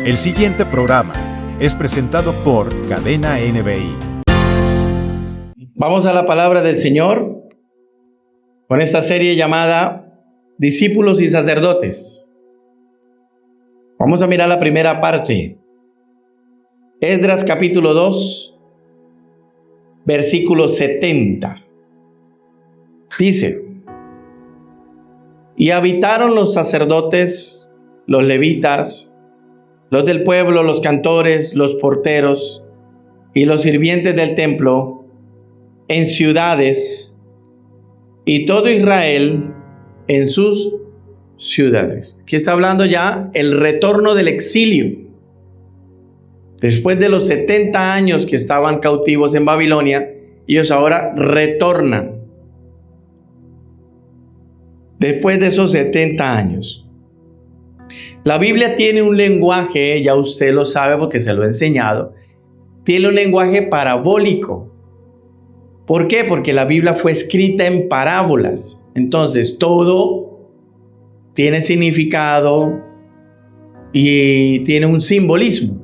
El siguiente programa es presentado por Cadena NBI. Vamos a la palabra del Señor con esta serie llamada Discípulos y Sacerdotes. Vamos a mirar la primera parte. Esdras capítulo 2, versículo 70. Dice: y habitaron los sacerdotes, los levitas, los del pueblo, los cantores, los porteros y los sirvientes del templo en ciudades, y todo Israel en sus ciudades. Aquí está hablando ya el retorno del exilio. Después de los 70 años que estaban cautivos en Babilonia, ellos ahora retornan. Después de esos 70 años. La Biblia tiene un lenguaje, ya usted lo sabe porque se lo he enseñado, tiene un lenguaje parabólico. ¿Por qué? Porque la Biblia fue escrita en parábolas. Entonces todo tiene significado y tiene un simbolismo.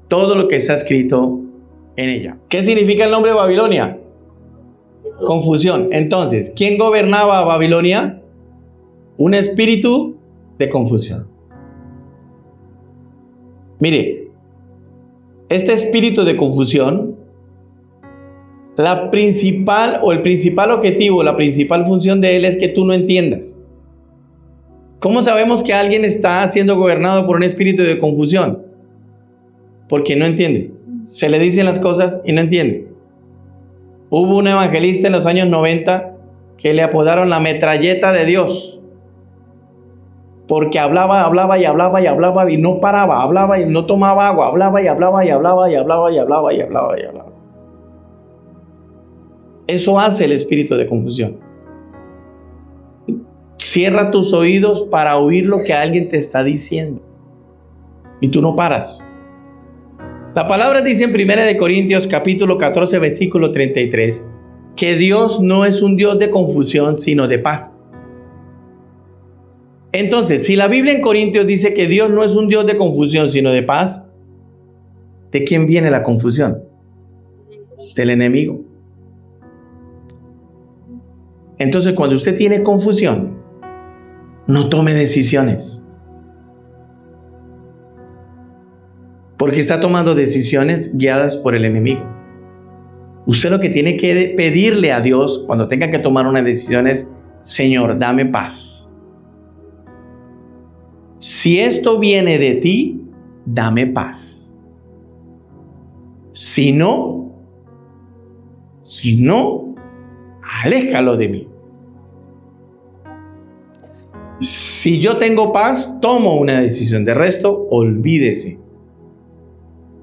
Todo lo que está escrito en ella. ¿Qué significa el nombre de Babilonia? Confusión. Entonces, ¿quién gobernaba a Babilonia? Un espíritu de confusión. Mire, este espíritu de confusión, el principal objetivo, la principal función de él es que tú no entiendas. ¿Cómo sabemos que alguien está siendo gobernado por un espíritu de confusión? Porque no entiende. Se le dicen las cosas y no entiende. Hubo un evangelista en los años 90 que le apodaron la metralleta de Dios. Porque hablaba y no paraba, hablaba y no tomaba agua, hablaba. Eso hace el espíritu de confusión. Cierra tus oídos para oír lo que alguien te está diciendo. Y tú no paras. La palabra dice en 1 Corintios capítulo 14, versículo 33, que Dios no es un Dios de confusión, sino de paz. Entonces, si la Biblia en Corintios dice que Dios no es un Dios de confusión, sino de paz, ¿de quién viene la confusión? Del enemigo. Entonces, cuando usted tiene confusión, no tome decisiones. Porque está tomando decisiones guiadas por el enemigo. Usted lo que tiene que pedirle a Dios cuando tenga que tomar una decisión es: Señor, dame paz. Si esto viene de ti, dame paz. Si no, aléjalo de mí. Si yo tengo paz, tomo una decisión. De resto, olvídese.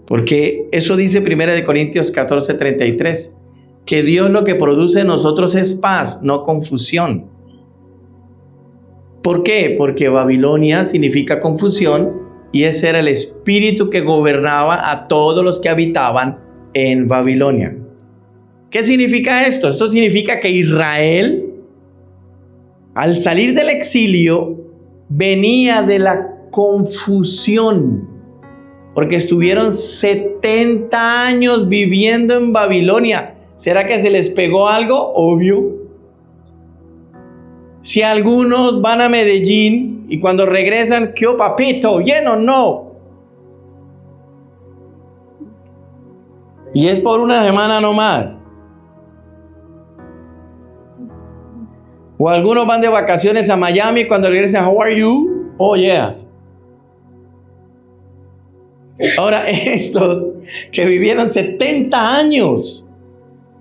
Porque eso dice 1 Corintios 14, 33, que Dios lo que produce en nosotros es paz, no confusión. ¿Por qué? Porque Babilonia significa confusión y ese era el espíritu que gobernaba a todos los que habitaban en Babilonia. ¿Qué significa esto? Esto significa que Israel, al salir del exilio, venía de la confusión. Porque estuvieron 70 años viviendo en Babilonia. ¿Será que se les pegó algo? Obvio. Si algunos van a Medellín y cuando regresan, ¿qué papito? ¿Lleno o no? Y es por una semana nomás. O algunos van de vacaciones a Miami y cuando regresan, ¿how are you? Oh, yes. Ahora estos que vivieron 70 años,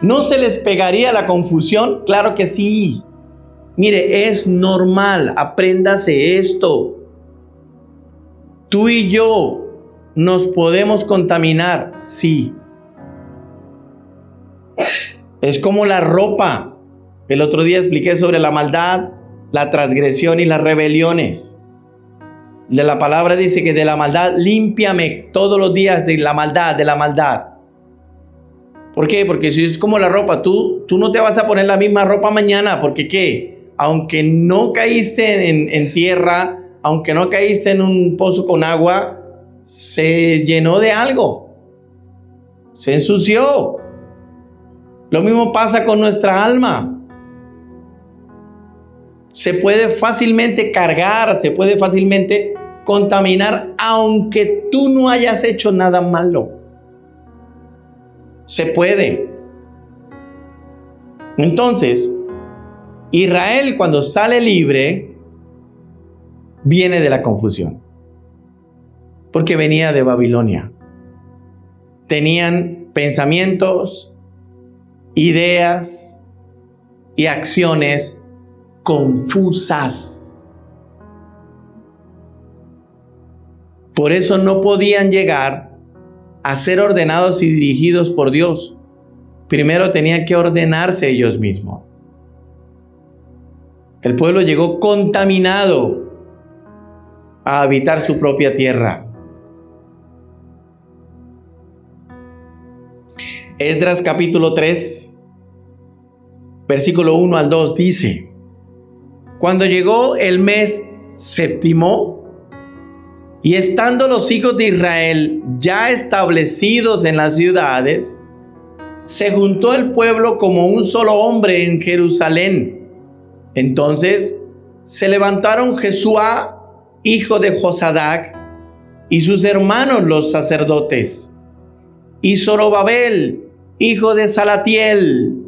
¿no se les pegaría la confusión? Claro que sí. Mire, es normal, apréndase esto. Tú y yo nos podemos contaminar, sí. Es como la ropa. El otro día expliqué sobre la maldad, la transgresión y las rebeliones. De la palabra dice que de la maldad, límpiame todos los días de la maldad, ¿Por qué? Porque si es como la ropa, tú no te vas a poner la misma ropa mañana, porque ¿qué? Aunque no caíste en tierra, aunque no caíste en un pozo con agua, se llenó de algo, se ensució. Lo mismo pasa con nuestra alma. Se puede fácilmente cargar, se puede fácilmente contaminar, aunque tú no hayas hecho nada malo. Se puede. Entonces, Israel, cuando sale libre, viene de la confusión, porque venía de Babilonia. Tenían pensamientos, ideas y acciones confusas. Por eso no podían llegar a ser ordenados y dirigidos por Dios. Primero tenían que ordenarse ellos mismos. El pueblo llegó contaminado a habitar su propia tierra. Esdras capítulo 3, versículo 1 al 2 dice: cuando llegó el mes séptimo, y estando los hijos de Israel ya establecidos en las ciudades, se juntó el pueblo como un solo hombre en Jerusalén. Entonces se levantaron Jesuá, hijo de Josadac, y sus hermanos los sacerdotes, y Zorobabel, hijo de Salatiel,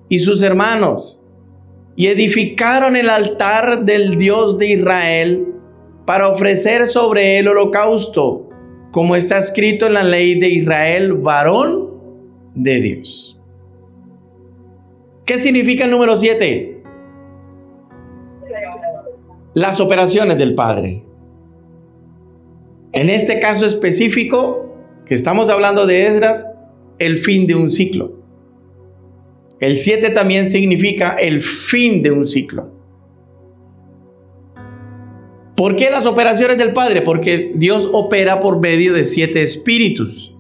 y sus hermanos, y edificaron el altar del Dios de Israel para ofrecer sobre él holocausto, como está escrito en la ley de Israel, varón de Dios. ¿Qué significa el número 7? Las operaciones del Padre. En este caso específico que estamos hablando de Esdras, el fin de un ciclo. El 7 también significa el fin de un ciclo. ¿Por qué las operaciones del Padre? Porque Dios opera por medio de 7 espíritus.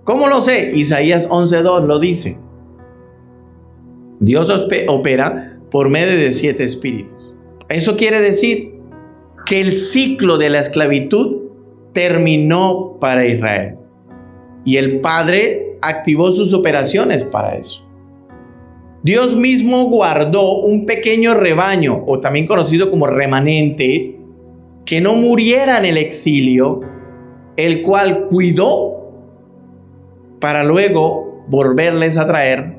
¿Cómo lo sé? Isaías 11:2 lo dice. Dios opera por medio de 7 espíritus. Eso quiere decir que el ciclo de la esclavitud terminó para Israel. Y el Padre activó sus operaciones para eso. Dios mismo guardó un pequeño rebaño, o también conocido como remanente, que no muriera en el exilio, el cual cuidó para luego volverles a traer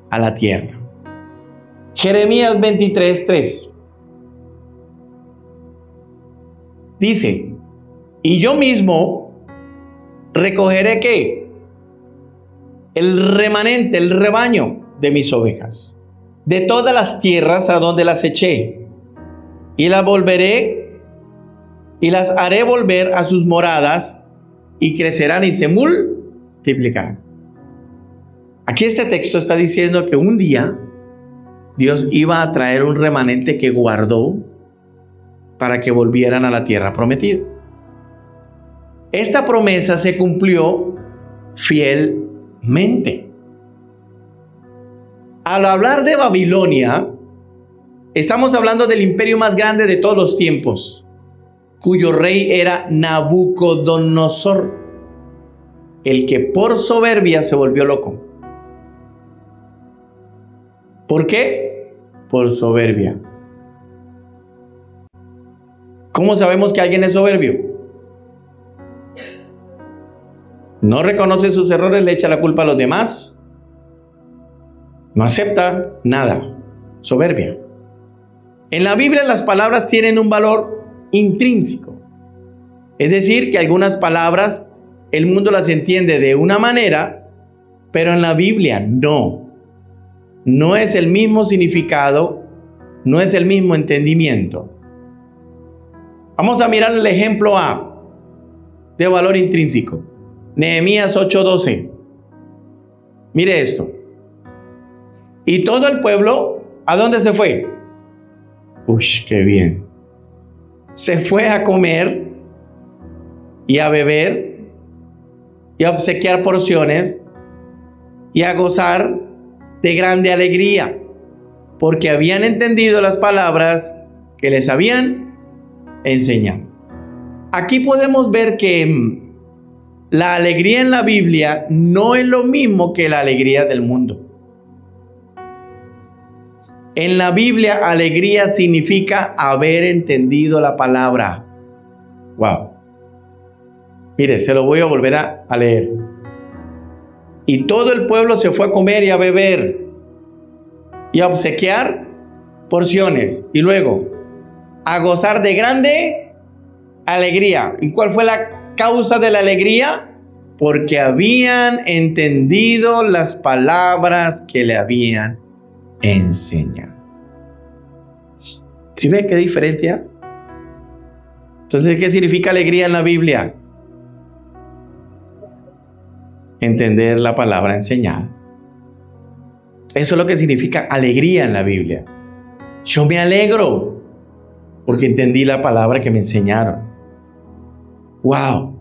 a la tierra. Jeremías 23:3 dice: y yo mismo recogeré ¿qué? El remanente, el rebaño de mis ovejas, de todas las tierras a donde las eché, y las volveré y las haré volver a sus moradas, y crecerán y se multiplicarán. Aquí este texto está diciendo que un día Dios iba a traer un remanente que guardó para que volvieran a la tierra prometida. Esta promesa se cumplió fielmente. Al hablar de Babilonia, estamos hablando del imperio más grande de todos los tiempos, cuyo rey era Nabucodonosor, el que por soberbia se volvió loco. ¿Por qué? Por soberbia. ¿Cómo sabemos que alguien es soberbio? No reconoce sus errores, le echa la culpa a los demás, no acepta nada. Soberbia. En la Biblia las palabras tienen un valor intrínseco. Es decir, que algunas palabras el mundo las entiende de una manera, pero en la Biblia no. No es el mismo significado, no es el mismo entendimiento. Vamos a mirar el ejemplo A de valor intrínseco. Nehemías 8:12. Mire esto. Y todo el pueblo, ¿a dónde se fue? Uy, qué bien. Se fue a comer y a beber y a obsequiar porciones y a gozar de grande alegría, porque habían entendido las palabras que les habían enseñado. Aquí podemos ver que la alegría en la Biblia no es lo mismo que la alegría del mundo. En la Biblia, alegría significa haber entendido la palabra. Wow. Mire, se lo voy a volver a leer. Y todo el pueblo se fue a comer y a beber y a obsequiar porciones. Y luego, a gozar de grande alegría. ¿Y cuál fue la causa de la alegría? Porque habían entendido las palabras que le habían enseñado. ¿Sí ve qué diferencia? Entonces, ¿qué significa alegría en la Biblia? Entender la palabra enseñada. Eso es lo que significa alegría en la Biblia. Yo me alegro porque entendí la palabra que me enseñaron. ¡Wow!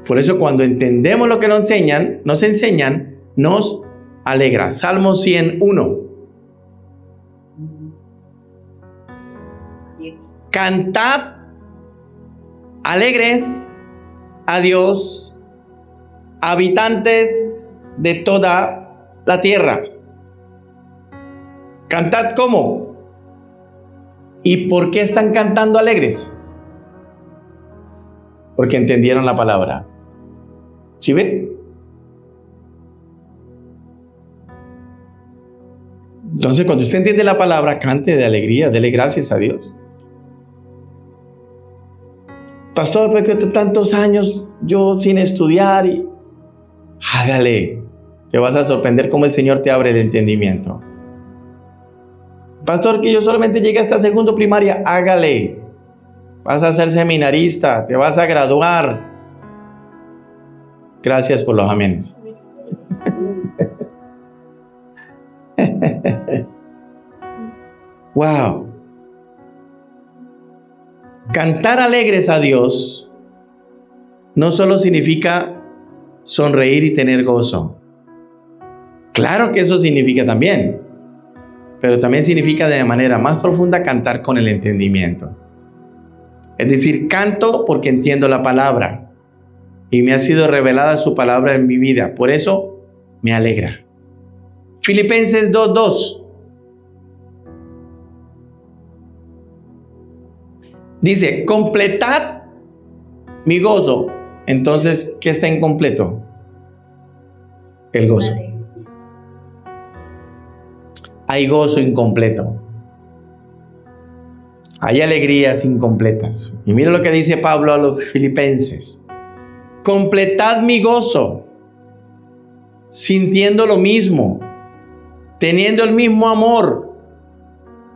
Por eso cuando entendemos lo que nos enseñan, nos alegra. Salmo 101. Cantad alegres a Dios, habitantes de toda la tierra. ¿Cantad cómo? ¿Y por qué están cantando alegres? Porque entendieron la palabra. ¿Sí ven? Entonces, cuando usted entiende la palabra, cante de alegría, dele gracias a Dios. Pastor, ¿por qué tantos años yo sin estudiar? Hágale. Te vas a sorprender cómo el Señor te abre el entendimiento. Pastor, que yo solamente llegué hasta segundo primaria. Hágale. Vas a ser seminarista. Te vas a graduar. Gracias por los amenes. Wow. Cantar alegres a Dios no solo significa sonreír y tener gozo. Claro que eso significa también, pero también significa de manera más profunda cantar con el entendimiento. Es decir, canto porque entiendo la palabra y me ha sido revelada su palabra en mi vida. Por eso me alegra. Filipenses 2:2 dice, completad mi gozo. Entonces, ¿qué está incompleto? El gozo. Hay gozo incompleto. Hay alegrías incompletas. Y mira lo que dice Pablo a los filipenses. Completad mi gozo, sintiendo lo mismo, teniendo el mismo amor,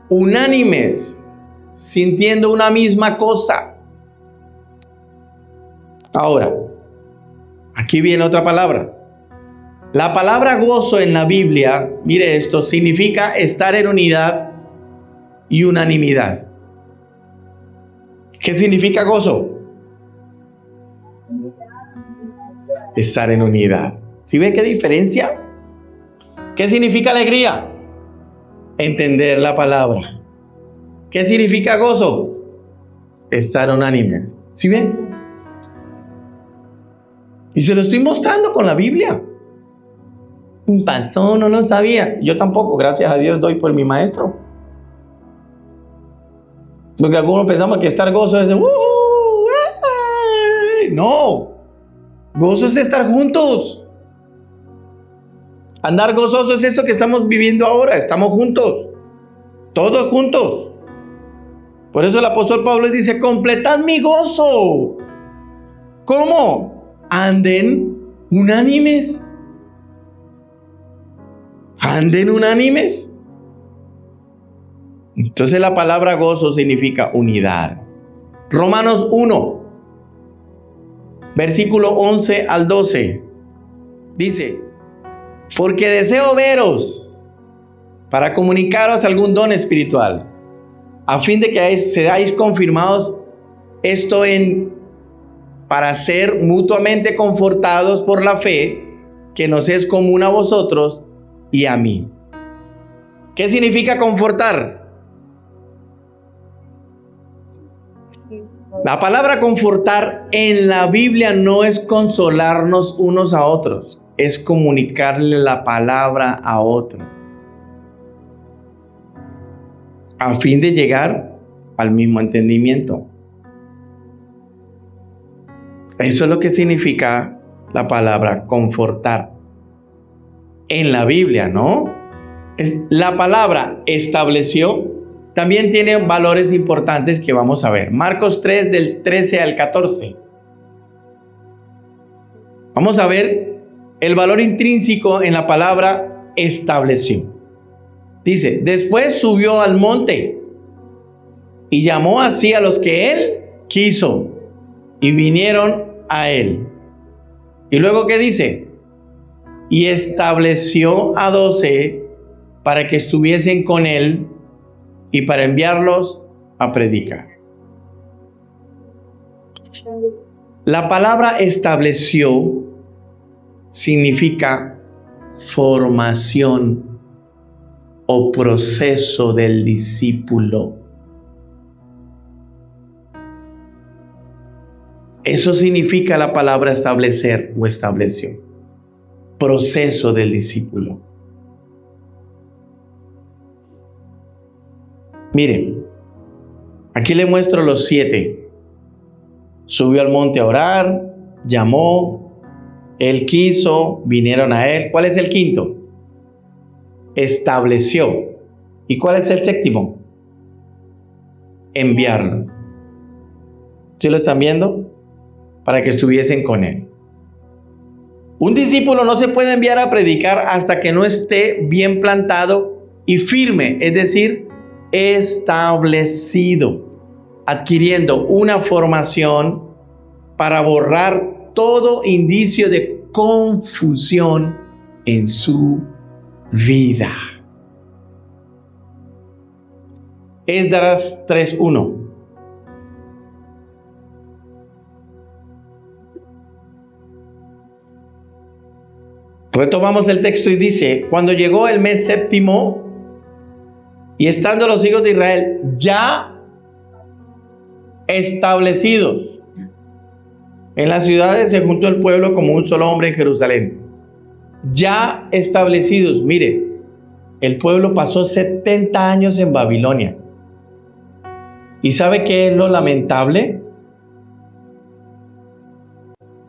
unánimes, sintiendo una misma cosa. Ahora, aquí viene otra palabra. La palabra gozo en la Biblia, mire esto, significa estar en unidad y unanimidad. ¿Qué significa gozo? Estar en unidad. ¿Sí ve qué diferencia? ¿Qué significa alegría? Entender la palabra. ¿Qué significa gozo? Estar unánimes. ¿Sí ven? Y se lo estoy mostrando con la Biblia. Un pastor no lo sabía. Yo tampoco, gracias a Dios, doy por mi maestro. Porque algunos pensamos que estar gozo es no. Gozo es estar juntos. Andar gozoso es esto que estamos viviendo ahora. Estamos juntos. Todos juntos. Por eso el apóstol Pablo dice, completad mi gozo. ¿Cómo? Anden unánimes. Anden unánimes. Entonces la palabra gozo significa unidad. Romanos 1, versículo 11 al 12. Dice, porque deseo veros para comunicaros algún don espiritual, a fin de que seáis confirmados esto para ser mutuamente confortados por la fe que nos es común a vosotros y a mí. ¿Qué significa confortar? La palabra confortar en la Biblia no es consolarnos unos a otros, es comunicarle la palabra a otro, a fin de llegar al mismo entendimiento. Eso es lo que significa la palabra confortar en la Biblia, ¿no? La palabra estableció también tiene valores importantes que vamos a ver. Marcos 3 del 13 al 14. Vamos a ver el valor intrínseco en la palabra estableció. Dice, después subió al monte y llamó así a los que él quiso y vinieron a él. Y luego, ¿qué dice? Y estableció a 12 para que estuviesen con él y para enviarlos a predicar. La palabra estableció significa formación o proceso del discípulo. Eso significa la palabra establecer o estableció. Proceso del discípulo. Miren, aquí le muestro los 7. Subió al monte a orar, llamó, él quiso, vinieron a él. ¿Cuál es el quinto? Estableció. ¿Y cuál es el séptimo? Enviarlo. ¿Sí lo están viendo? Para que estuviesen con él. Un discípulo no se puede enviar a predicar hasta que no esté bien plantado y firme, es decir, establecido, adquiriendo una formación para borrar todo indicio de confusión en su vida. Esdras 3:1. Retomamos el texto y dice, cuando llegó el mes séptimo y estando los hijos de Israel ya establecidos en las ciudades, se juntó el pueblo como un solo hombre en Jerusalén. Ya establecidos. Mire, el pueblo pasó 70 años en Babilonia. ¿Y sabe qué es lo lamentable?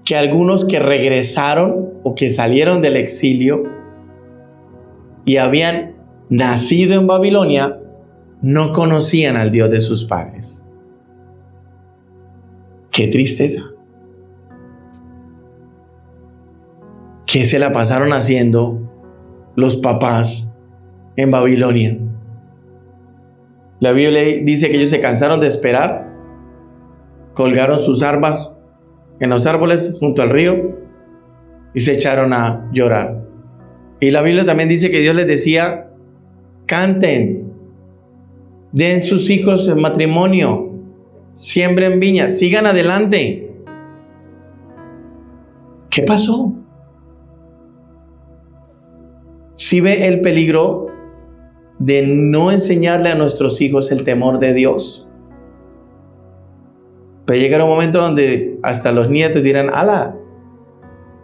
Que algunos que regresaron o que salieron del exilio y habían nacido en Babilonia no conocían al Dios de sus padres. ¡Qué tristeza! ¿Qué se la pasaron haciendo los papás en Babilonia? La Biblia dice que ellos se cansaron de esperar, colgaron sus armas en los árboles junto al río y se echaron a llorar. Y la Biblia también dice que Dios les decía, canten, den sus hijos en matrimonio, siembren viñas, sigan adelante. ¿Qué pasó? ¿Sí ve el peligro de no enseñarle a nuestros hijos el temor de Dios? Puede llegar un momento donde hasta los nietos dirán, ala,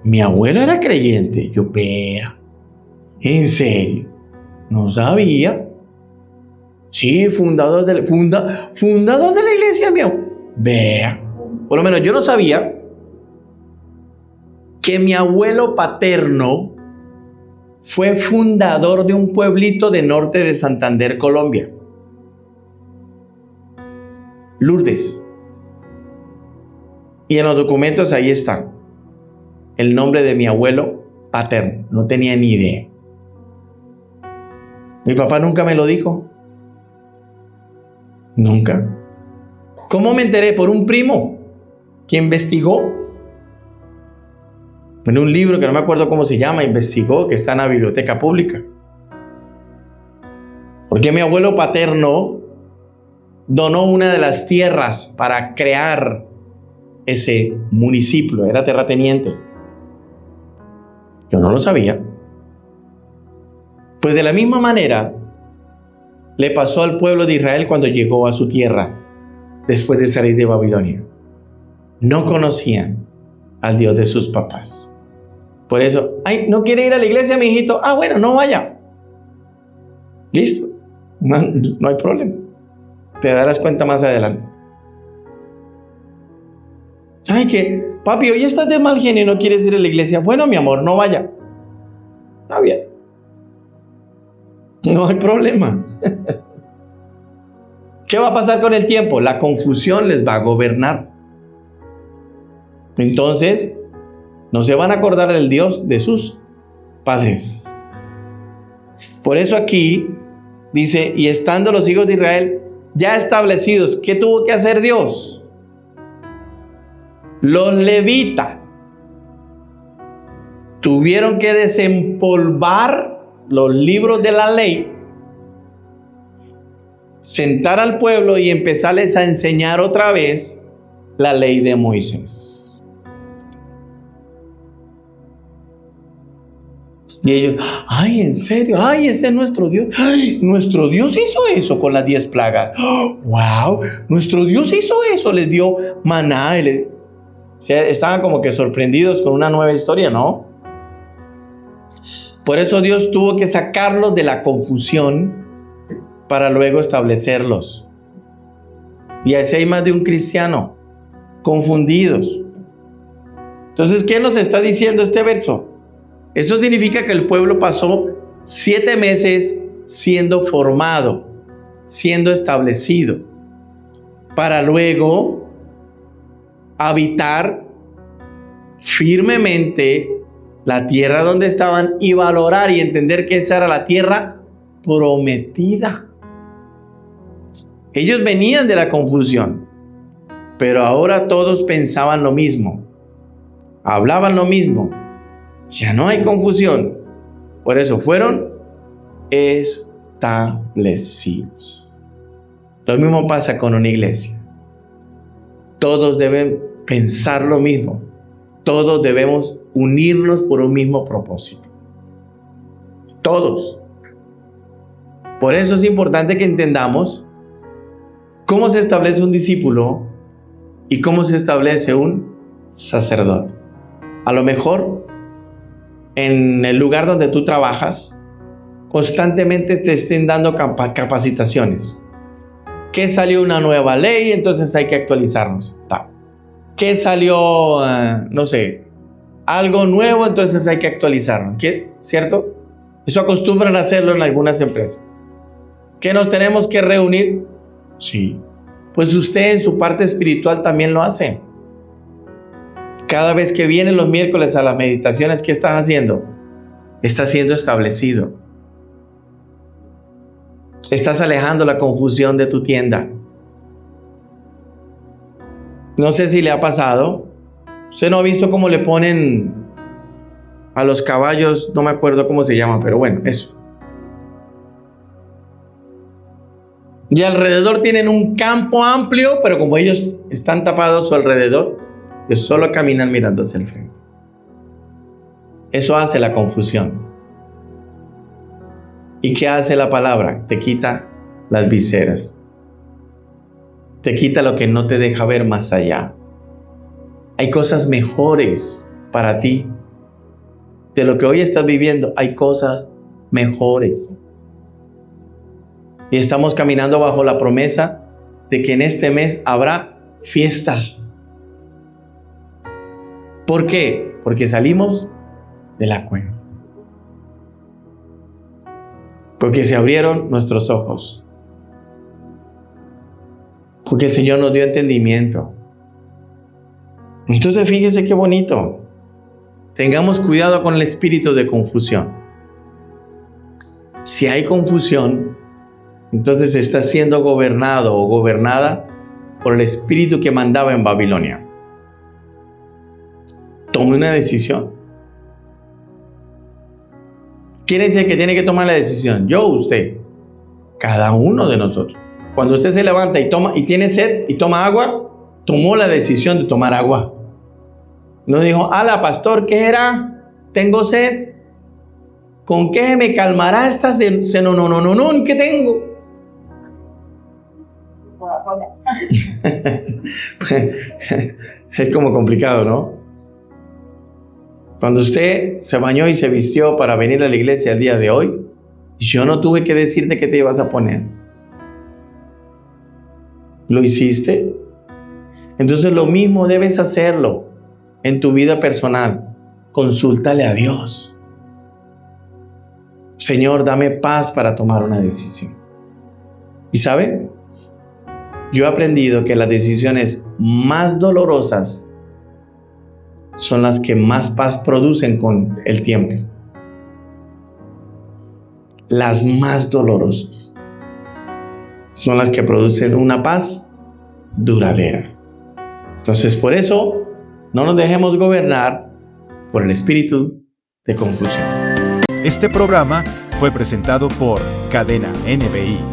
mi abuelo era creyente. Yo, vea, en serio, no sabía. Sí, fundador de la iglesia mío. Vea, por lo menos yo no sabía que mi abuelo paterno fue fundador de un pueblito de norte de Santander, Colombia. Lourdes. Y en los documentos ahí está el nombre de mi abuelo paterno. No tenía ni idea. Mi papá nunca me lo dijo. Nunca. ¿Cómo me enteré? Por un primo que investigó. En un libro que no me acuerdo cómo se llama, investigó, que está en la biblioteca pública. Porque mi abuelo paterno donó una de las tierras para crear ese municipio, era terrateniente. Yo no lo sabía. Pues de la misma manera le pasó al pueblo de Israel cuando llegó a su tierra. después de salir de Babilonia. No conocían al Dios de sus papás. Por eso, ay, ¿no quiere ir a la iglesia, mi hijito? Ah, bueno, no vaya. Listo. No hay problema. Te darás cuenta más adelante. Ay, que, papi, hoy estás de mal genio y no quieres ir a la iglesia. Bueno, mi amor, no vaya. Está bien. No hay problema. ¿Qué va a pasar con el tiempo? La confusión les va a gobernar. Entonces, no se van a acordar del Dios de sus padres. Por eso aquí dice, y estando los hijos de Israel ya establecidos, ¿qué tuvo que hacer Dios? Los levitas tuvieron que desempolvar los libros de la ley, sentar al pueblo y empezarles a enseñar otra vez la ley de Moisés. Y ellos, ay, ¿en serio? Ay, ese es nuestro Dios. Ay, nuestro Dios hizo eso con las 10 plagas. Wow, nuestro Dios hizo eso, les dio maná. Estaban como que sorprendidos con una nueva historia, ¿no? Por eso Dios tuvo que sacarlos de la confusión para luego establecerlos. Y así hay más de un cristiano confundidos. Entonces, ¿qué nos está diciendo este verso? Esto significa que el pueblo pasó 7 meses siendo formado, siendo establecido, para luego habitar firmemente la tierra donde estaban y valorar y entender que esa era la tierra prometida. Ellos venían de la confusión, pero ahora todos pensaban lo mismo, hablaban lo mismo. Ya no hay confusión. Por eso fueron establecidos. Lo mismo pasa con una iglesia. Todos deben pensar lo mismo. Todos debemos unirnos por un mismo propósito. Todos. Por eso es importante que entendamos cómo se establece un discípulo y cómo se establece un sacerdote. A lo mejor en el lugar donde tú trabajas, constantemente te estén dando capacitaciones. ¿Qué salió una nueva ley? Entonces hay que actualizarnos. ¿Qué salió, no sé, algo nuevo? Entonces hay que actualizarnos. ¿Cierto? Eso acostumbran a hacerlo en algunas empresas. ¿Que nos tenemos que reunir? Sí. Pues usted en su parte espiritual también lo hace. Cada vez que vienen los miércoles a las meditaciones, ¿qué estás haciendo? Estás siendo establecido. Estás alejando la confusión de tu tienda. No sé si le ha pasado. Usted no ha visto cómo le ponen a los caballos, no me acuerdo cómo se llama, pero bueno, eso. Y alrededor tienen un campo amplio, pero como ellos están tapados a su alrededor, ellos solo caminan mirando hacia el frente. Eso hace la confusión. ¿Y qué hace la palabra? Te quita las viseras. Te quita lo que no te deja ver más allá. Hay cosas mejores para ti. De lo que hoy estás viviendo, hay cosas mejores. Y estamos caminando bajo la promesa de que en este mes habrá fiesta. ¿Por qué? Porque salimos de la cueva. Porque se abrieron nuestros ojos. Porque el Señor nos dio entendimiento. Entonces fíjese qué bonito. Tengamos cuidado con el espíritu de confusión. Si hay confusión, entonces está siendo gobernado o gobernada por el espíritu que mandaba en Babilonia. Tome una decisión. ¿Quién es el que tiene que tomar la decisión? Yo o usted. Cada uno de nosotros. Cuando usted se levanta y tiene sed y toma agua, tomó la decisión de tomar agua. No dijo, ala, pastor, ¿qué era? Tengo sed. ¿Con qué me calmará esta sed? No, que tengo. Es como complicado, ¿no? Cuando usted se bañó y se vistió para venir a la iglesia el día de hoy, yo no tuve que decirte qué te ibas a poner. ¿Lo hiciste? Entonces lo mismo debes hacerlo en tu vida personal. Consúltale a Dios. Señor, dame paz para tomar una decisión. ¿Y sabe? Yo he aprendido que las decisiones más dolorosas son las que más paz producen con el tiempo. Las más dolorosas son las que producen una paz duradera. Entonces, por eso, no nos dejemos gobernar por el espíritu de confusión. Este programa fue presentado por Cadena NBI.